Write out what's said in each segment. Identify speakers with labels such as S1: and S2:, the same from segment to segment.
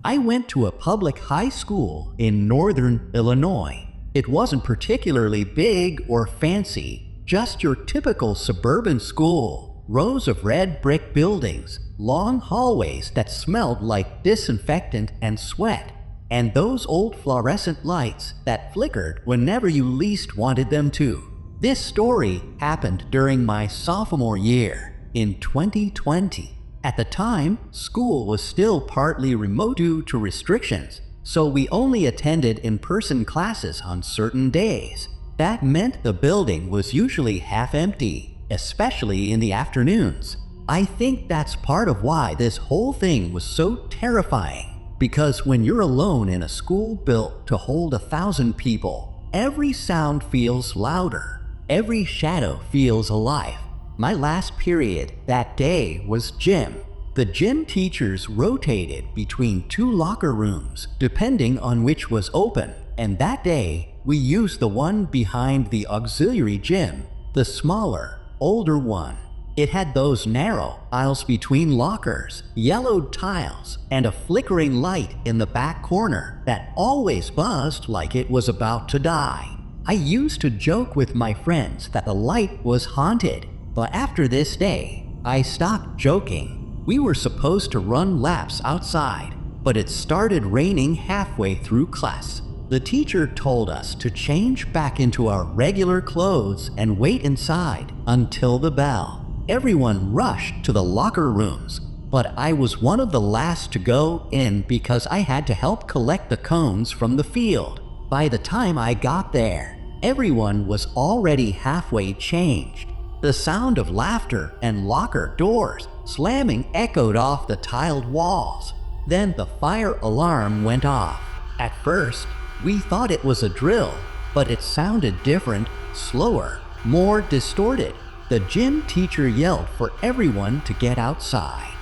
S1: I went to a public high school in northern Illinois. It wasn't particularly big or fancy, just your typical suburban school. Rows of red brick buildings, long hallways that smelled like disinfectant and sweat, and those old fluorescent lights that flickered whenever you least wanted them to. This story happened during my sophomore year in 2020. At the time, school was still partly remote due to restrictions, so we only attended in-person classes on certain days. That meant the building was usually half empty, especially in the afternoons. I think that's part of why this whole thing was so terrifying, because when you're alone in a school built to hold 1,000 people, every sound feels louder. Every shadow feels alive. My last period that day was gym. The gym teachers rotated between 2 locker rooms, depending on which was open, and that day, we used the one behind the auxiliary gym, the smaller, older one. It had those narrow aisles between lockers, yellowed tiles, and a flickering light in the back corner that always buzzed like it was about to die. I used to joke with my friends that the light was haunted, but after this day, I stopped joking. We were supposed to run laps outside, but it started raining halfway through class. The teacher told us to change back into our regular clothes and wait inside until the bell. Everyone rushed to the locker rooms, but I was one of the last to go in because I had to help collect the cones from the field. By the time I got there, everyone was already halfway changed. The sound of laughter and locker doors slamming echoed off the tiled walls. Then the fire alarm went off. At first, we thought it was a drill, but it sounded different, slower, more distorted. The gym teacher yelled for everyone to get outside.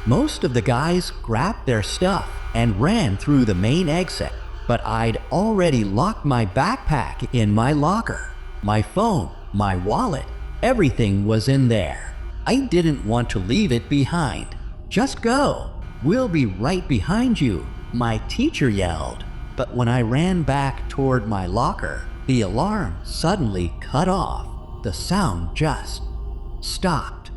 S1: Most of the guys grabbed their stuff and ran through the main exit, but I'd already locked my backpack in my locker. My phone, my wallet, everything was in there. I didn't want to leave it behind. "Just go. We'll be right behind you," my teacher yelled. But when I ran back toward my locker, the alarm suddenly cut off. The sound just stopped.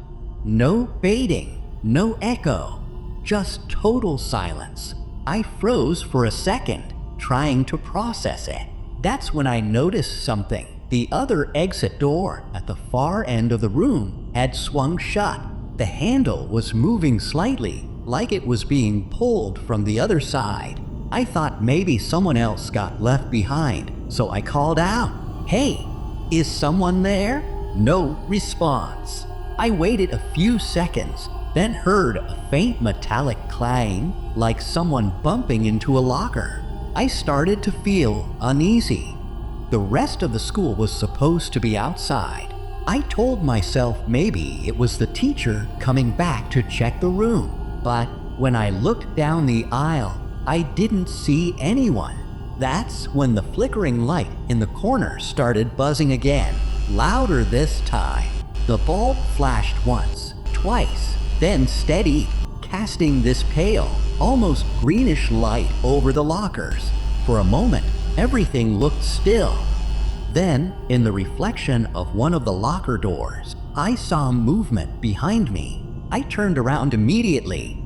S1: No fading, no echo, just total silence. I froze for a second, trying to process it. That's when I noticed something. The other exit door at the far end of the room had swung shut. The handle was moving slightly, like it was being pulled from the other side. I thought maybe someone else got left behind, so I called out, "Hey, is someone there?" No response. I waited a few seconds, then heard a faint metallic clang, like someone bumping into a locker. I started to feel uneasy. The rest of the school was supposed to be outside. I told myself maybe it was the teacher coming back to check the room, but when I looked down the aisle, I didn't see anyone. That's when the flickering light in the corner started buzzing again, louder this time. The bulb flashed once, twice, then steadied, casting this pale, almost greenish light over the lockers. For a moment, everything looked still. Then, in the reflection of one of the locker doors, I saw movement behind me. I turned around immediately.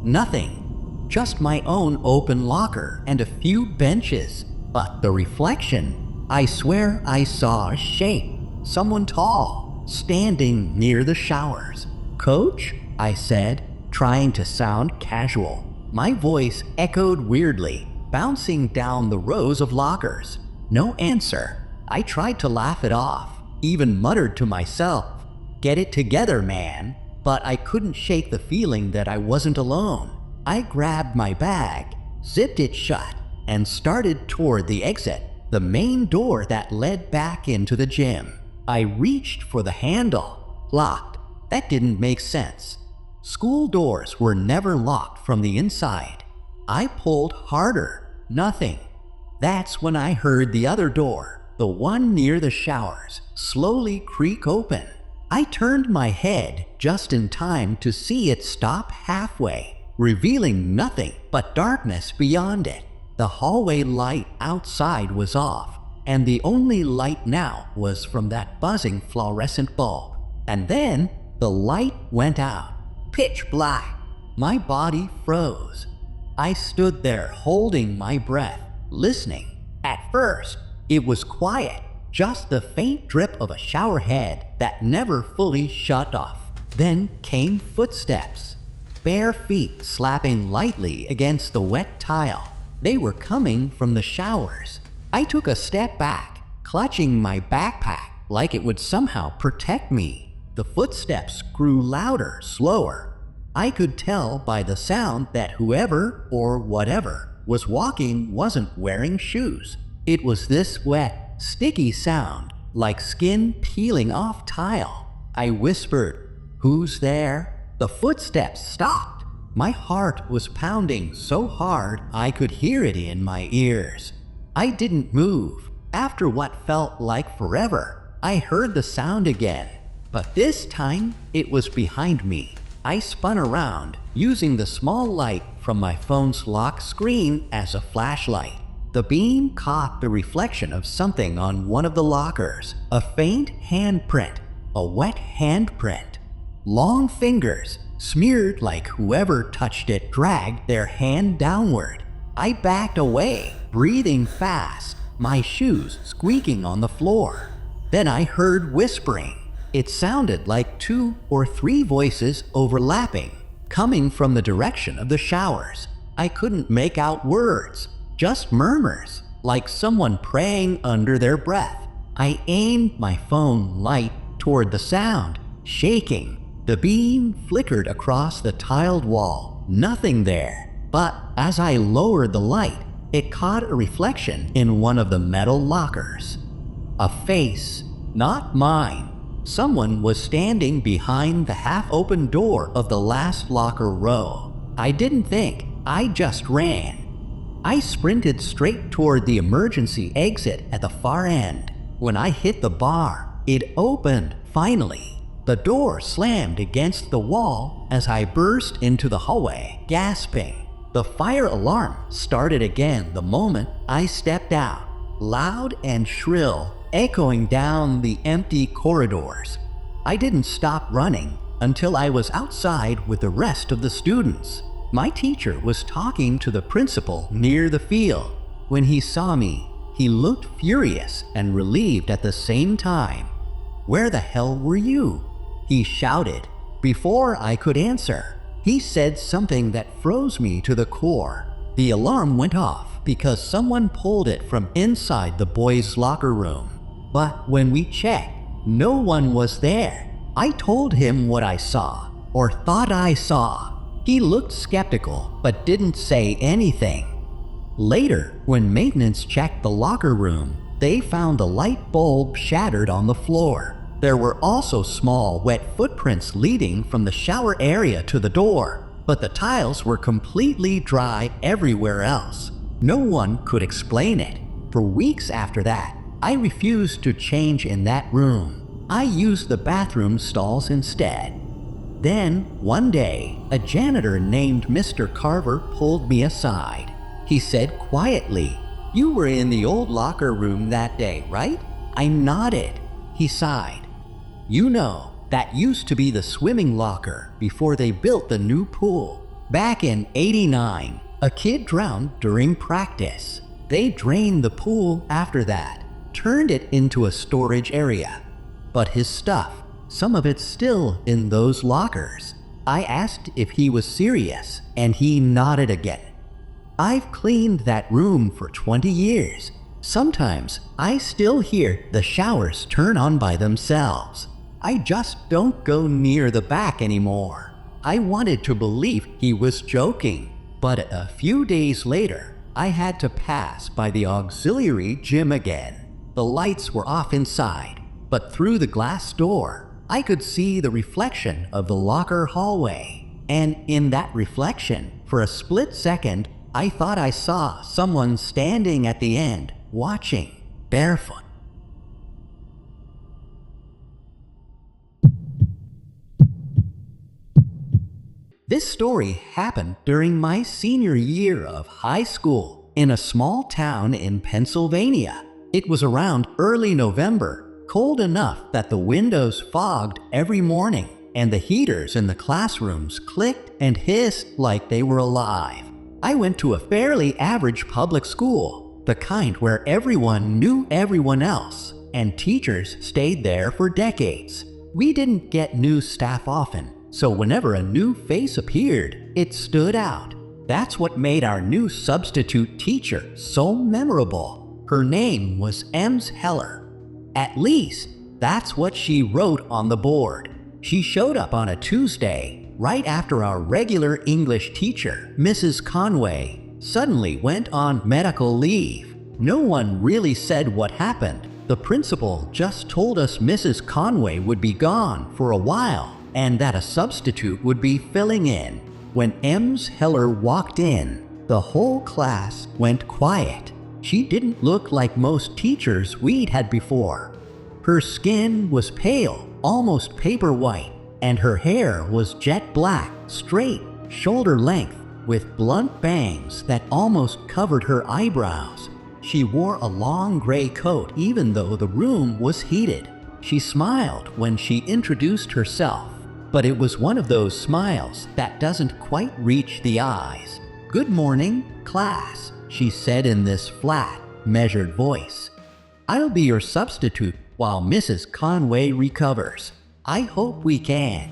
S1: Nothing. Just my own open locker and a few benches. But the reflection, I swear I saw a shape. Someone tall, standing near the showers. "Coach?" I said, trying to sound casual. My voice echoed weirdly, bouncing down the rows of lockers. No answer. I tried to laugh it off, even muttered to myself, "Get it together, man." But I couldn't shake the feeling that I wasn't alone. I grabbed my bag, zipped it shut, and started toward the exit, the main door that led back into the gym. I reached for the handle. Locked. That didn't make sense. School doors were never locked from the inside. I pulled harder. Nothing. That's when I heard the other door, the one near the showers, slowly creak open. I turned my head just in time to see it stop halfway. revealing nothing but darkness beyond it. The hallway light outside was off, and the only light now was from that buzzing fluorescent bulb. And then the light went out. Pitch black. My body froze. I stood there holding my breath, listening. At first, it was quiet, just the faint drip of a shower head that never fully shut off. Then came footsteps, bare feet slapping lightly against the wet tile. They were coming from the showers. I took a step back, clutching my backpack like it would somehow protect me. The footsteps grew louder, slower. I could tell by the sound that whoever or whatever was walking wasn't wearing shoes. It was this wet, sticky sound, like skin peeling off tile. I whispered, "Who's there?" The footsteps stopped. My heart was pounding so hard I could hear it in my ears. I didn't move. After what felt like forever, I heard the sound again. But this time, it was behind me. I spun around, using the small light from my phone's lock screen as a flashlight. The beam caught the reflection of something on one of the lockers. A faint handprint. A wet handprint. Long fingers, smeared like whoever touched it dragged their hand downward. I backed away, breathing fast, my shoes squeaking on the floor. Then I heard whispering. It sounded like 2 or 3 voices overlapping, coming from the direction of the showers. I couldn't make out words, just murmurs, like someone praying under their breath. I aimed my phone light toward the sound, shaking. The beam flickered across the tiled wall, nothing there. But as I lowered the light, it caught a reflection in one of the metal lockers. A face, not mine. Someone was standing behind the half-open door of the last locker row. I didn't think, I just ran. I sprinted straight toward the emergency exit at the far end. When I hit the bar, it opened, finally. The door slammed against the wall as I burst into the hallway, gasping. The fire alarm started again the moment I stepped out, loud and shrill, echoing down the empty corridors. I didn't stop running until I was outside with the rest of the students. My teacher was talking to the principal near the field. When he saw me, he looked furious and relieved at the same time. "Where the hell were you?" he shouted. Before I could answer, he said something that froze me to the core. The alarm went off because someone pulled it from inside the boys' locker room. But when we checked, no one was there. I told him what I saw, or thought I saw. He looked skeptical, but didn't say anything. Later, when maintenance checked the locker room, they found the light bulb shattered on the floor. There were also small, wet footprints leading from the shower area to the door, but the tiles were completely dry everywhere else. No one could explain it. For weeks after that, I refused to change in that room. I used the bathroom stalls instead. Then, one day, a janitor named Mr. Carver pulled me aside. He said quietly, "You were in the old locker room that day, right?" I nodded. He sighed. "You know, that used to be the swimming locker before they built the new pool. Back in '89, a kid drowned during practice. They drained the pool after that, turned it into a storage area. But his stuff, some of it's still in those lockers." I asked if he was serious, and he nodded again. "I've cleaned that room for 20 years. Sometimes I still hear the showers turn on by themselves. I just don't go near the back anymore." I wanted to believe he was joking, but a few days later, I had to pass by the auxiliary gym again. The lights were off inside, but through the glass door, I could see the reflection of the locker hallway. And in that reflection, for a split second, I thought I saw someone standing at the end, watching, barefoot. This story happened during my senior year of high school in a small town in Pennsylvania. It was around early November, cold enough that the windows fogged every morning and the heaters in the classrooms clicked and hissed like they were alive. I went to a fairly average public school, the kind where everyone knew everyone else, and teachers stayed there for decades. We didn't get new staff often, so whenever a new face appeared, it stood out. That's what made our new substitute teacher so memorable. Her name was Ms. Heller. At least, that's what she wrote on the board. She showed up on a Tuesday, right after our regular English teacher, Mrs. Conway, suddenly went on medical leave. No one really said what happened. The principal just told us Mrs. Conway would be gone for a while and that a substitute would be filling in. When Ms. Heller walked in, the whole class went quiet. She didn't look like most teachers we'd had before. Her skin was pale, almost paper white, and her hair was jet black, straight, shoulder length, with blunt bangs that almost covered her eyebrows. She wore a long gray coat even though the room was heated. She smiled when she introduced herself, but it was one of those smiles that doesn't quite reach the eyes. "Good morning, class," she said in this flat, measured voice. "I'll be your substitute while Mrs. Conway recovers. I hope we can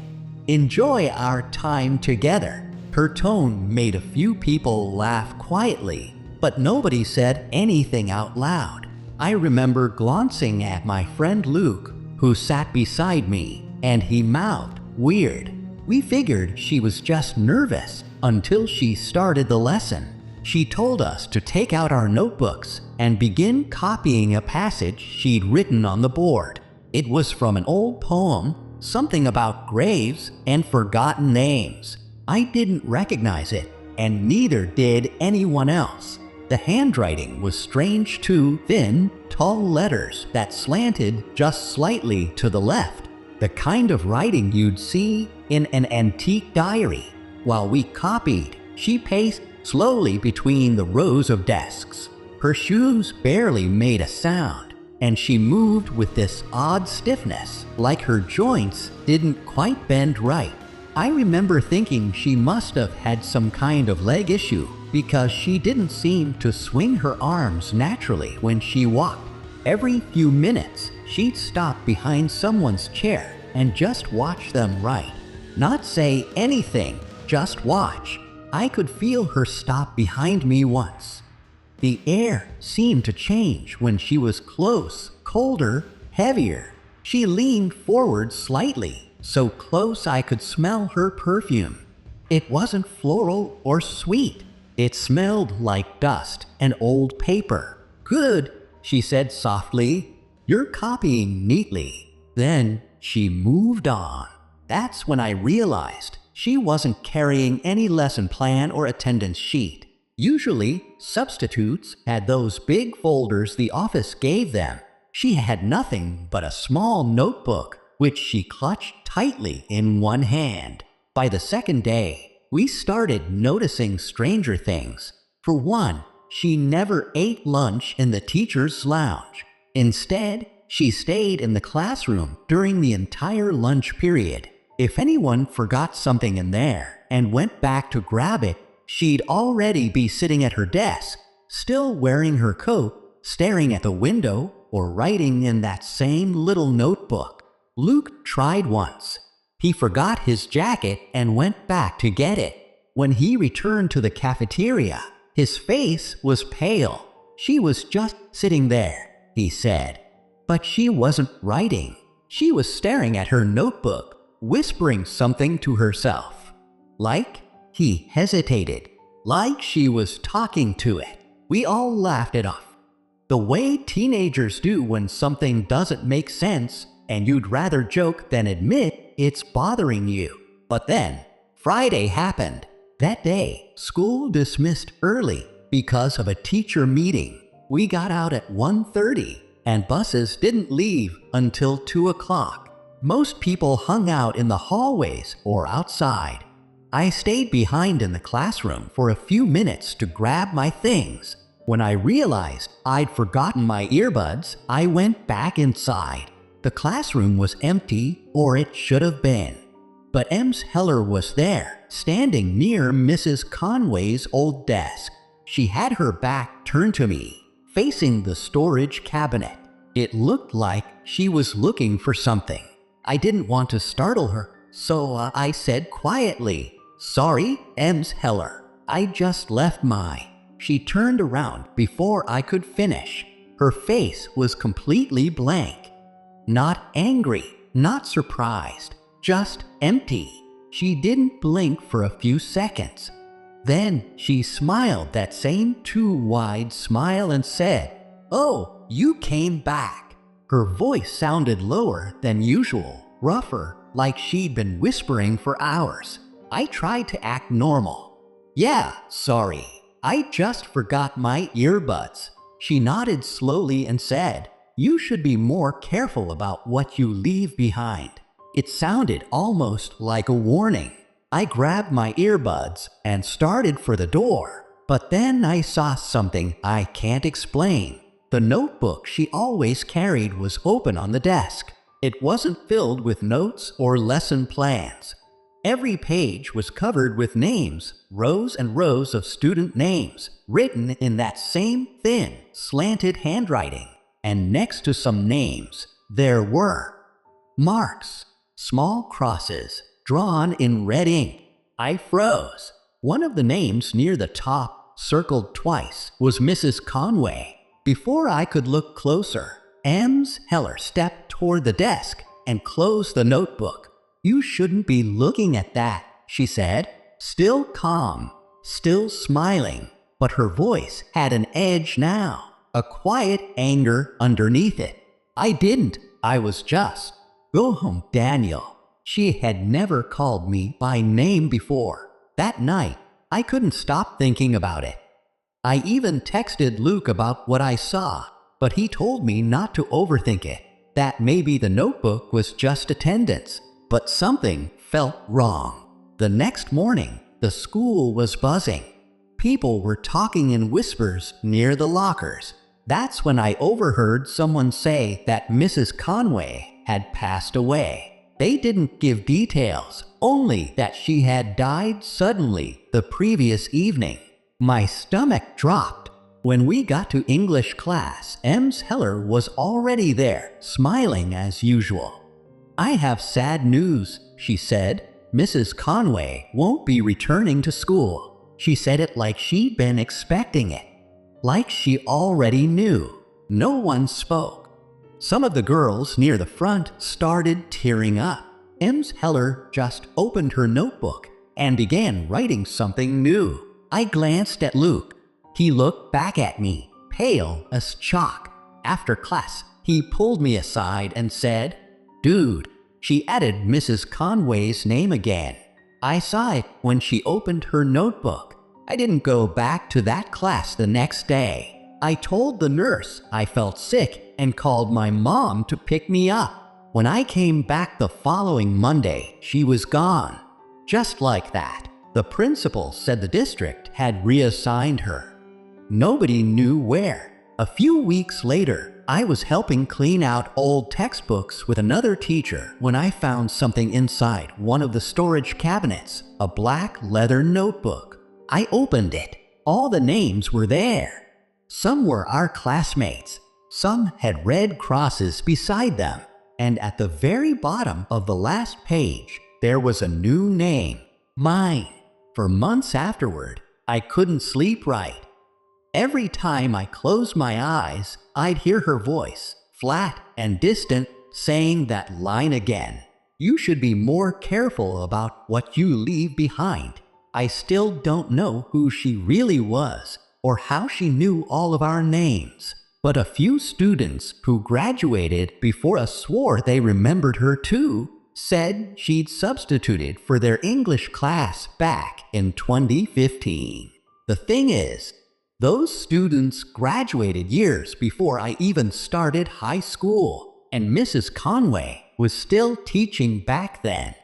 S1: enjoy our time together." Her tone made a few people laugh quietly, but nobody said anything out loud. I remember glancing at my friend Luke, who sat beside me, and he mouthed, "Weird." We figured she was just nervous until she started the lesson. She told us to take out our notebooks and begin copying a passage she'd written on the board. It was from an old poem, something about graves and forgotten names. I didn't recognize it, and neither did anyone else. The handwriting was strange too, thin, tall letters that slanted just slightly to the left, the kind of writing you'd see in an antique diary. While we copied, she paced slowly between the rows of desks. Her shoes barely made a sound, and she moved with this odd stiffness, like her joints didn't quite bend right. I remember thinking she must have had some kind of leg issue because she didn't seem to swing her arms naturally when she walked. Every few minutes, she'd stop behind someone's chair and just watch them write. Not say anything, just watch. I could feel her stop behind me once. The air seemed to change when she was close, colder, heavier. She leaned forward slightly, so close I could smell her perfume. It wasn't floral or sweet. It smelled like dust and old paper. "Good," she said softly. "You're copying neatly." Then she moved on. That's when I realized she wasn't carrying any lesson plan or attendance sheet. Usually, substitutes had those big folders the office gave them. She had nothing but a small notebook, which she clutched tightly in one hand. By the second day, we started noticing stranger things. For one, she never ate lunch in the teacher's lounge. Instead, she stayed in the classroom during the entire lunch period. If anyone forgot something in there and went back to grab it, she'd already be sitting at her desk, still wearing her coat, staring at the window, or writing in that same little notebook. Luke tried once. He forgot his jacket and went back to get it. When he returned to the cafeteria, his face was pale. "She was just sitting there," he said. But she wasn't writing. She was staring at her notebook, whispering something to herself. Like, he hesitated, like she was talking to it. We all laughed it off. The way teenagers do when something doesn't make sense and you'd rather joke than admit it's bothering you. But then, Friday happened. That day, school dismissed early because of a teacher meeting. We got out at 1:30, and buses didn't leave until 2 o'clock. Most people hung out in the hallways or outside. I stayed behind in the classroom for a few minutes to grab my things. When I realized I'd forgotten my earbuds, I went back inside. The classroom was empty, or it should have been. But Ms. Heller was there, standing near Mrs. Conway's old desk. She had her back turned to me, facing the storage cabinet. It looked like she was looking for something. I didn't want to startle her, so I said quietly, "Sorry, Ms. Heller. I just left my..." She turned around before I could finish. Her face was completely blank. Not angry, not surprised, just empty. She didn't blink for a few seconds. Then she smiled that same too wide smile and said, "Oh, you came back." Her voice sounded lower than usual, rougher, like she'd been whispering for hours. I tried to act normal. "Yeah, sorry. I just forgot my earbuds." She nodded slowly and said, "You should be more careful about what you leave behind." It sounded almost like a warning. I grabbed my earbuds and started for the door. But then I saw something I can't explain. The notebook she always carried was open on the desk. It wasn't filled with notes or lesson plans. Every page was covered with names, rows and rows of student names, written in that same thin, slanted handwriting. And next to some names, there were marks, small crosses, drawn in red ink. I froze. One of the names near the top, circled twice, was Mrs. Conway. Before I could look closer, Ms. Heller stepped toward the desk and closed the notebook. "You shouldn't be looking at that," she said, still calm, still smiling, but her voice had an edge now, a quiet anger underneath it. I was just, "Go home, Daniel." She had never called me by name before. That night, I couldn't stop thinking about it. I even texted Luke about what I saw, but he told me not to overthink it, that maybe the notebook was just attendance. But something felt wrong. The next morning, the school was buzzing. People were talking in whispers near the lockers. That's when I overheard someone say that Mrs. Conway had passed away. They didn't give details, only that she had died suddenly the previous evening. My stomach dropped. When we got to English class, Ms. Heller was already there, smiling as usual. "I have sad news," she said. "Mrs. Conway won't be returning to school." She said it like she'd been expecting it, like she already knew. No one spoke. Some of the girls near the front started tearing up. Ms. Heller just opened her notebook and began writing something new. I glanced at Luke. He looked back at me, pale as chalk. After class, he pulled me aside and said, "Dude," she added Mrs. Conway's name again. I saw it when she opened her notebook. I didn't go back to that class the next day. I told the nurse I felt sick and called my mom to pick me up. When I came back the following Monday, she was gone. Just like that. The principal said the district had reassigned her. Nobody knew where. A few weeks later, I was helping clean out old textbooks with another teacher when I found something inside one of the storage cabinets, a black leather notebook. I opened it. All the names were there. Some were our classmates. Some had red crosses beside them. And at the very bottom of the last page, there was a new name, mine. For months afterward, I couldn't sleep right. Every time I closed my eyes, I'd hear her voice, flat and distant, saying that line again. "You should be more careful about what you leave behind." I still don't know who she really was or how she knew all of our names, but a few students who graduated before us swore they remembered her too, said she'd substituted for their English class back in 2015. The thing is, those students graduated years before I even started high school, and Mrs. Conway was still teaching back then.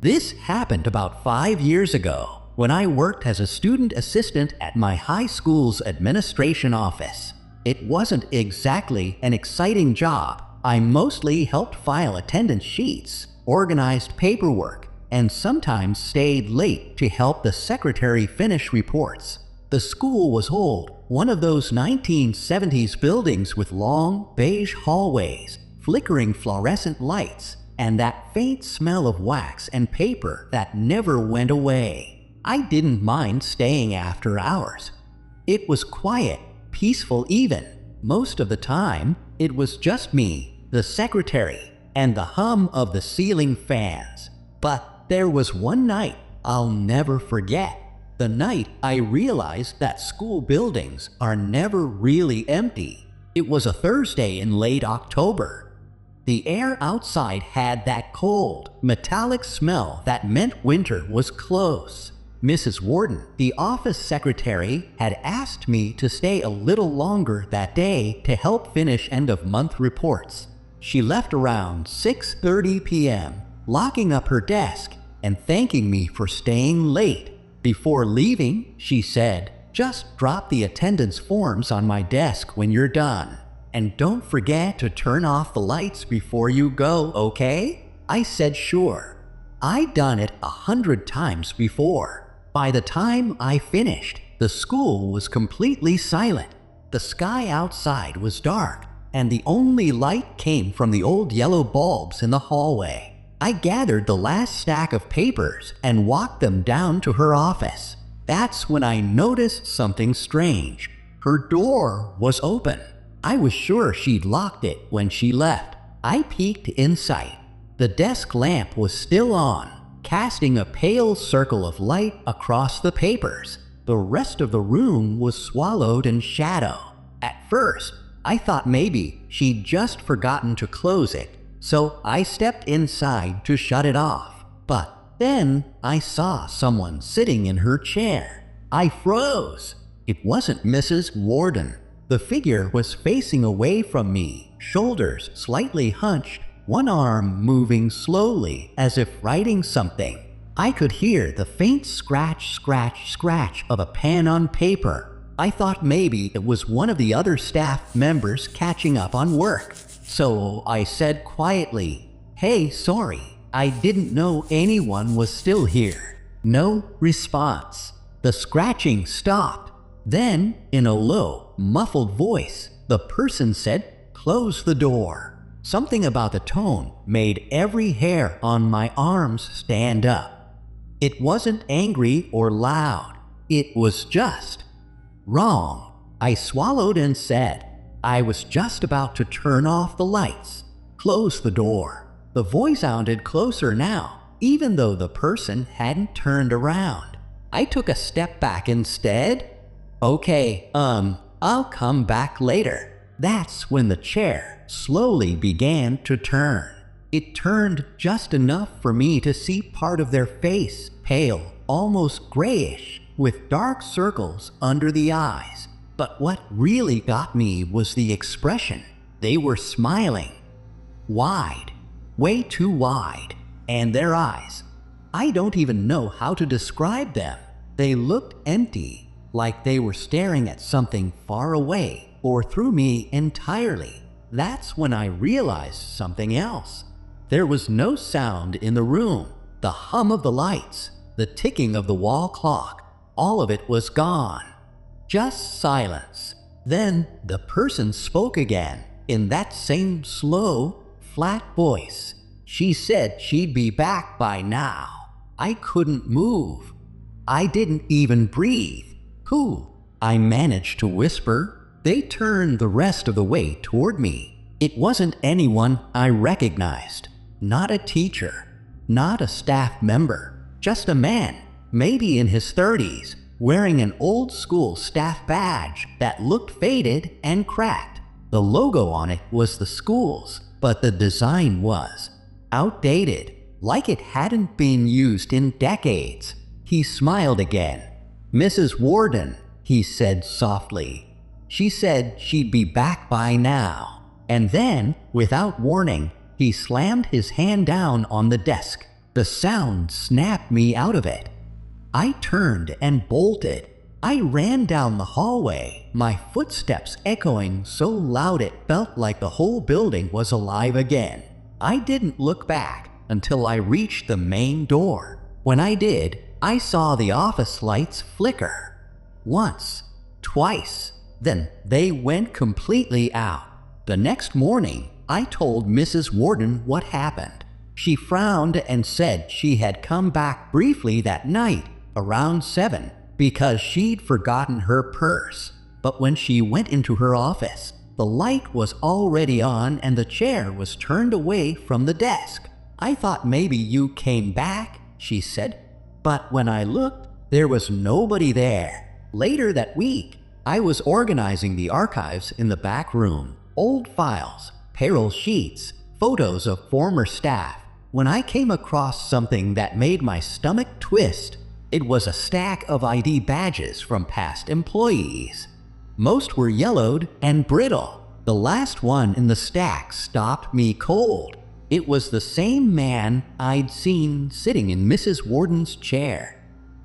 S1: This happened about 5 years ago when I worked as a student assistant at my high school's administration office. It wasn't exactly an exciting job. I mostly helped file attendance sheets, organized paperwork, and sometimes stayed late to help the secretary finish reports. The school was old, one of those 1970s buildings with long, beige hallways, flickering fluorescent lights, and that faint smell of wax and paper that never went away. I didn't mind staying after hours. It was quiet, peaceful even. Most of the time, it was just me, the secretary, and the hum of the ceiling fans. But there was one night I'll never forget. The night I realized that school buildings are never really empty. It was a Thursday in late October. The air outside had that cold, metallic smell that meant winter was close. Mrs. Warden, the office secretary, had asked me to stay a little longer that day to help finish end-of-month reports. She left around 6:30 p.m., locking up her desk and thanking me for staying late. Before leaving, she said, "Just drop the attendance forms on my desk when you're done. And don't forget to turn off the lights before you go, okay?" I said sure. I'd done it 100 times before. By the time I finished, the school was completely silent. The sky outside was dark, and the only light came from the old yellow bulbs in the hallway. I gathered the last stack of papers and walked them down to her office. That's when I noticed something strange. Her door was open. I was sure she'd locked it when she left. I peeked inside. The desk lamp was still on, casting a pale circle of light across the papers. The rest of the room was swallowed in shadow. At first, I thought maybe she'd just forgotten to close it, so I stepped inside to shut it off. But then I saw someone sitting in her chair. I froze. It wasn't Mrs. Warden. The figure was facing away from me, shoulders slightly hunched, one arm moving slowly as if writing something. I could hear the faint scratch, scratch, scratch of a pen on paper. I thought maybe it was one of the other staff members catching up on work. So I said quietly, "Hey, sorry, I didn't know anyone was still here." No response. The scratching stopped. Then, in a low, muffled voice, the person said, "Close the door." Something about the tone made every hair on my arms stand up. It wasn't angry or loud. It was just wrong. I swallowed and said, "I was just about to turn off the lights. Close the door." The voice sounded closer now, even though the person hadn't turned around. I took a step back instead. "Okay, I'll come back later." That's when the chair slowly began to turn. It turned just enough for me to see part of their face, pale, almost grayish, with dark circles under the eyes. But what really got me was the expression. They were smiling. Wide. Way too wide. And their eyes. I don't even know how to describe them. They looked empty. Like they were staring at something far away or through me entirely. That's when I realized something else. There was no sound in the room. The hum of the lights, the ticking of the wall clock, all of it was gone. Just silence. Then the person spoke again in that same slow, flat voice. She said she'd be back by now. I couldn't move. I didn't even breathe. "Who?" I managed to whisper. They turned the rest of the way toward me. It wasn't anyone I recognized. Not a teacher. Not a staff member. Just a man, maybe in his 30s, wearing an old school staff badge that looked faded and cracked. The logo on it was the school's, but the design was outdated, like it hadn't been used in decades. He smiled again. "Mrs. Warden," he said softly. "She said she'd be back by now." And then, without warning, he slammed his hand down on the desk. The sound snapped me out of it. I turned and bolted. I ran down the hallway, my footsteps echoing so loud it felt like the whole building was alive again. I didn't look back until I reached the main door. When I did, I saw the office lights flicker. Once, twice, then they went completely out. The next morning, I told Mrs. Warden what happened. She frowned and said she had come back briefly that night, around 7, because she'd forgotten her purse. But when she went into her office, the light was already on and the chair was turned away from the desk. "I thought maybe you came back," she said. But when I looked, there was nobody there. Later that week, I was organizing the archives in the back room. Old files, payroll sheets, photos of former staff. When I came across something that made my stomach twist, it was a stack of ID badges from past employees. Most were yellowed and brittle. The last one in the stack stopped me cold. It was the same man I'd seen sitting in Mrs. Warden's chair.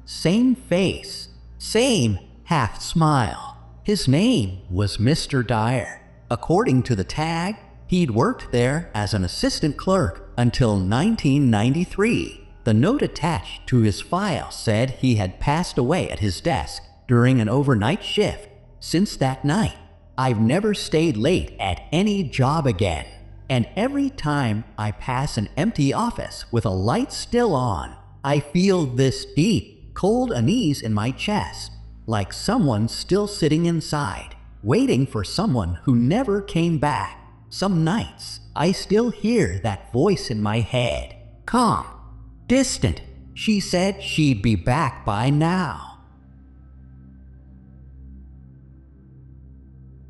S1: Same face, same half smile. His name was Mr. Dyer. According to the tag, he'd worked there as an assistant clerk until 1993. The note attached to his file said he had passed away at his desk during an overnight shift. Since that night, I've never stayed late at any job again. And every time I pass an empty office with a light still on, I feel this deep, cold unease in my chest, like someone's still sitting inside, waiting for someone who never came back. Some nights, I still hear that voice in my head. Calm, distant. She said she'd be back by now.